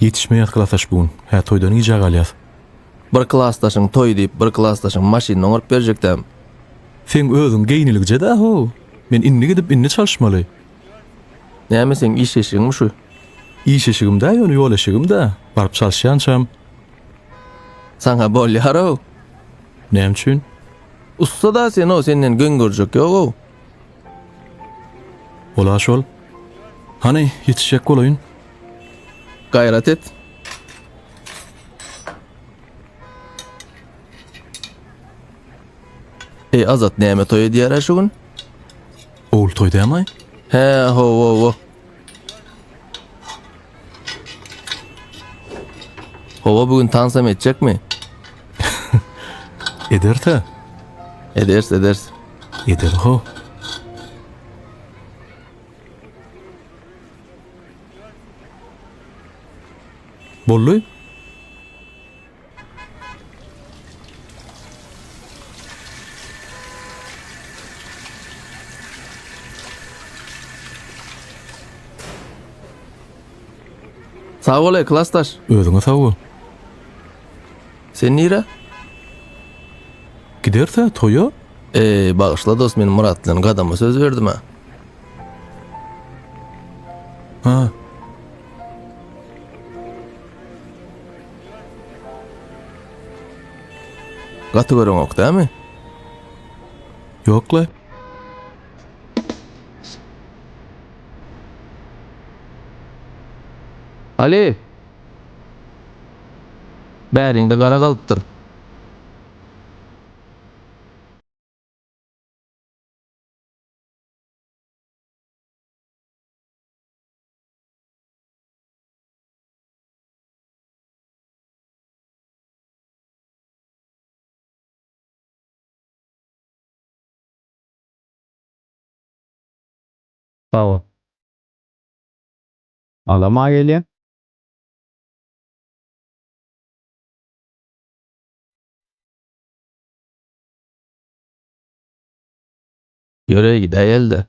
Yetişmeýär klataş bugün. Hä toýdan ýyja galýar. Bir klassdaşyň toý diýip bir klassdaşyň maşynyny oňurup berjekdäm. Sen özüň geýniligije da ho. Men inni gidip inni çalışmaly. Näme sen iş eşigiňmi şu? İş eşigimde ýöne ýol eşigimde. Baryp çalışýançam. Saňa bolýar-o. Näme üçin? Usta da sen o senden göň görjek ýok-o. Ola şol. Hani yetişecek bolaýyn. Gayrat et. Azat näme toý diýär şu gün? Oğul toýdamay? He, ho. Hova bugün tansam etjekmi? Eder-de. Eders. Eder ho. Bolly? Sağ ol klassdaş. Özüňe sag bol. Sen nire? Gider-de toýa. Bağışla dost, men Muratlyň gadama söz berdim ha. Ha. Gaty göreň ok dämi? Ýokla. Ali. Bäriňde gara galypdyr. Sağ ol. Alama gelýär. Ýöre gidäýelde.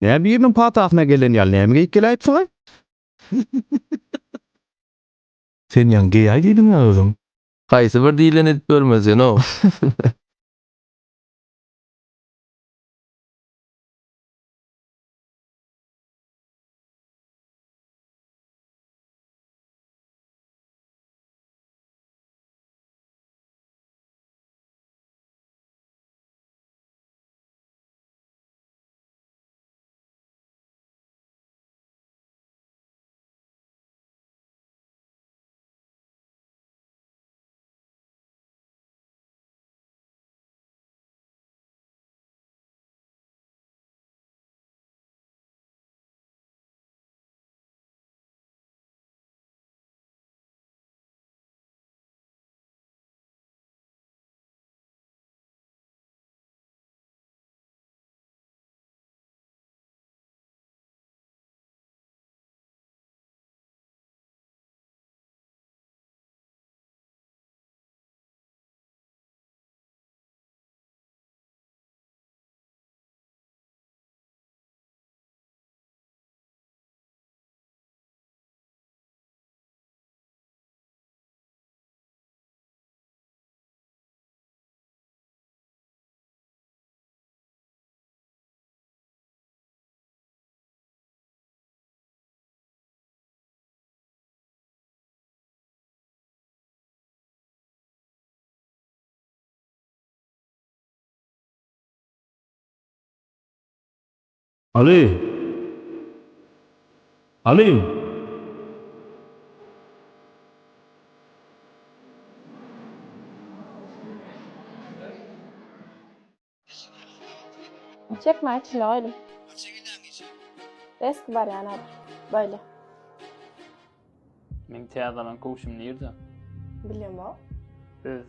Näme biriniň patagyna gelen ýaly näme geýip gelýärsiň? Sen ýa geýäý diýdiň özüň. Haýsy bir diýlen edip görmezsen o. Ali. Ali. Çekme açın oğlum. Eski var yani abi. Böyle. Men teatrdan koşum nerede? Biliyorum o. Biz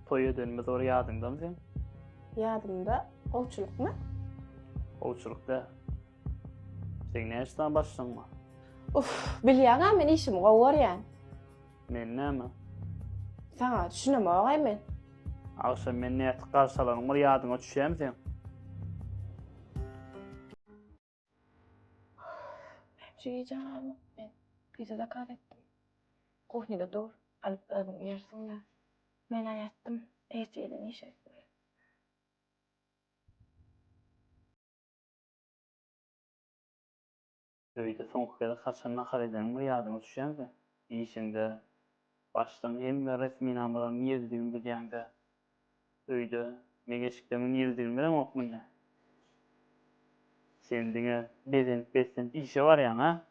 toya dönmez oraya yadında mı sen? Yadımda olçuluk mu? Olçulukta. Sen ne işten başladın mı? Biliyorum ama ben işim var yani. Men ne mi? Sana düşünüm ağay men. Akşam men ne ettik karşılanın oraya yadına düşeyim sen? Yiyeceğim abi. Ben pizzada kahrettim. Kuhnede dur. Alıp övün yersinler. Ben ayattım. Eğitiyle iş ettim. Öyle son kere kaçanına kareden oraya yadına düşeyim sen? İşinde baştan hem de resmi namalarını yazdım bir yanda. Öyle megeşiklemin yazdım okuyun. Kendine beden işe var ya ha?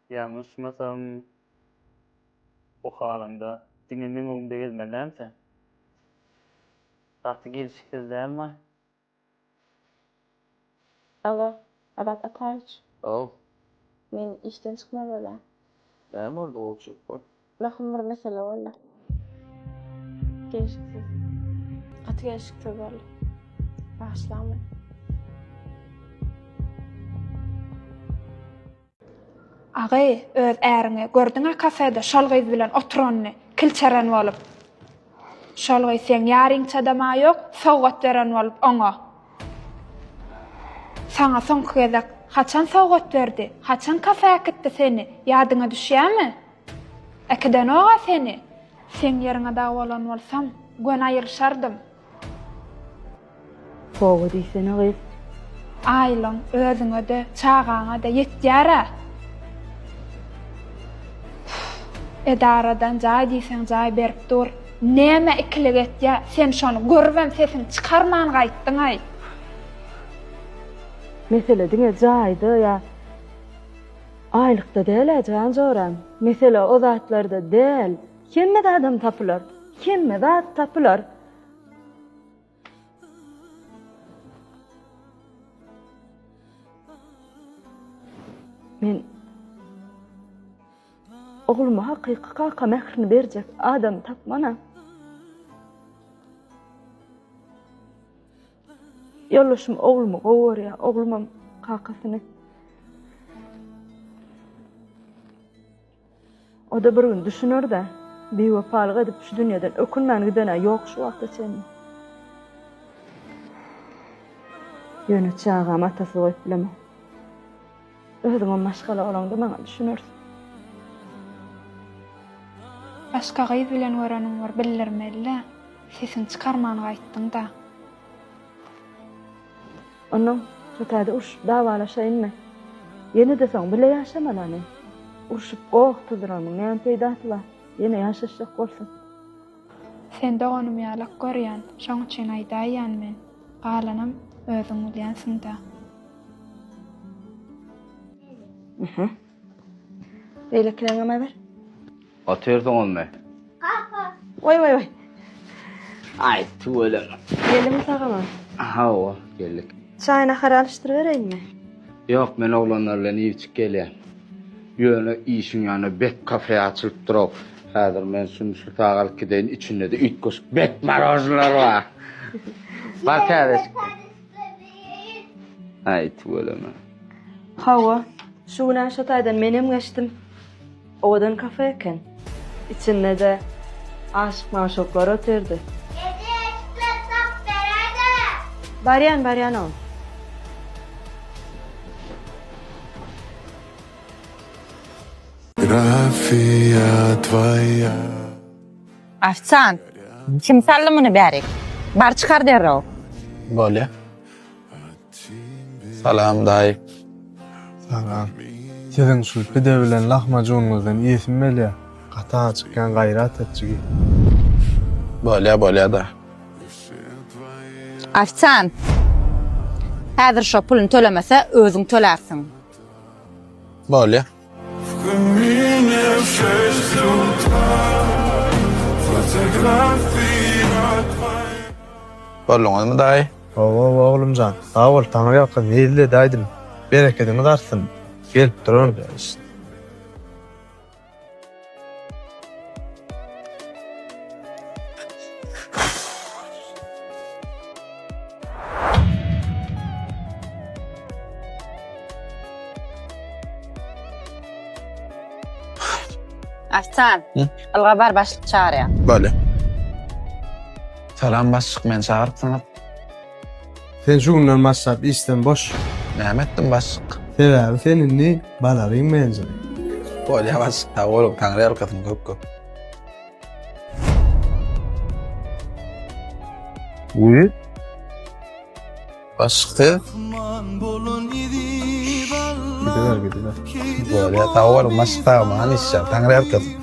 Yanlışmasam o halinde dinlemenin önünde gezmeden sen. Tatlı gelişikler değil mi? Alo. Abat Atarç. Oh, Men işten çıkma böyle. ben orada olacak bak. Bakın bir mesele valla. Gelişiksiz. Katı gelişiktir böyle. Başlama. Agay öz äriňe gördüňe kafede şalgyz bilen oturanyny kilçeren bolup. Şalgy sen ýaryň çadama ýok, sowgat beren bolup oňa. Saňa soňky gezek haçan sowgat berdi, haçan kafe gitdi seni, ýadyňa düşýärmi? Ekiden oga seni. Sen ýeriňe da bolan bolsam, gön aýyrşardym. Soğuk değilsen o kız. Aýlyň özüňe de, çağaňa da ýetýär. Edaradan jay diýsen jay berip dur. Näme ikilik etýär? Sen şonu görwem sesini çykarman gaýtdyň ay. Mesele diňe jaýdy ya. Aýlykda däl ajan joram. Mesele o zatlarda däl. Kemme de adam tapylar. Kemme zat tapylar. Men oğluma hakyky kaka mehrini berjek adam tapmana. Yollaşım oğlumu gowar ya, oğlumam kakasyny. O da bir gün düşünür de, bewapalyk edip şu dünýeden ökünmän gidene ýok şu wagtda sen. Ýöne çağam atasy goýup bilemem. Özüňe maşgala bolanda maňa düşünürsin. Başka gyz bilen görenim var bildirmeli. Sesini çykarman gaýtdyň da. Onun şotada uruşup davalaşayınmı? Yeni de soň bile ýaşamalany. Uruşup gowukdyramyň näme peýdaty bar? Yine ýaşaşak bolsun. Sen de onu ýalak görýän, şoň üçin aýdaýan men. Galanam özüň bilýänsiň da. Beýlekileňe ber. Aterdin olma. Oy. Ay tuvalem. Gelimi sagama. Ha o geldik. Çayına haralaştır vereyinmi? Yok men oğlanlarla ýypçyk gelýär. Ýöne işin ýany bet kafe açylyp durap. Häzir men sünüşli tagalyp gideň içinde de üýtgüş bet marojlar bar. Bar kardeş. Ay tuvalem. Hawa, şu güne şotadan menem geçtim. Odan kafe eken. İçinde de aşık maşoklar oturdu. Baryan o. Afsan, kim sallamını bärik? Bar çıkar derro. Bolya. Salam dayı. Salam. Sizin şu pide bilen lahmacununuzdan iyisin belya. Kata çıkan gayrat etçigi. Bolya da. Afsan. Häzir şo pulun tölemese özüň tölersiň. Bolya. Bolluňyzmy dayı? Oğlumcan. Sağ ol, Tanrı yakın. Neyli daydım. Bereketini darsın. Gelip durun. Aftan. Hı? Algabar başlık çağır ya. Böyle. Salam başlık, men çağırıp sana. Sen şu günden masraf isten boş. Nämetdim başlık. Sebebi senin ne? Balarıyım benzeri. Böyle başlık. Ta oğlum, Tanrı arkasını köp. Uy. Başlık dedi. Gidiler. Böyle ta oğlum, başlık ta aman işler. Tanrı arkasını.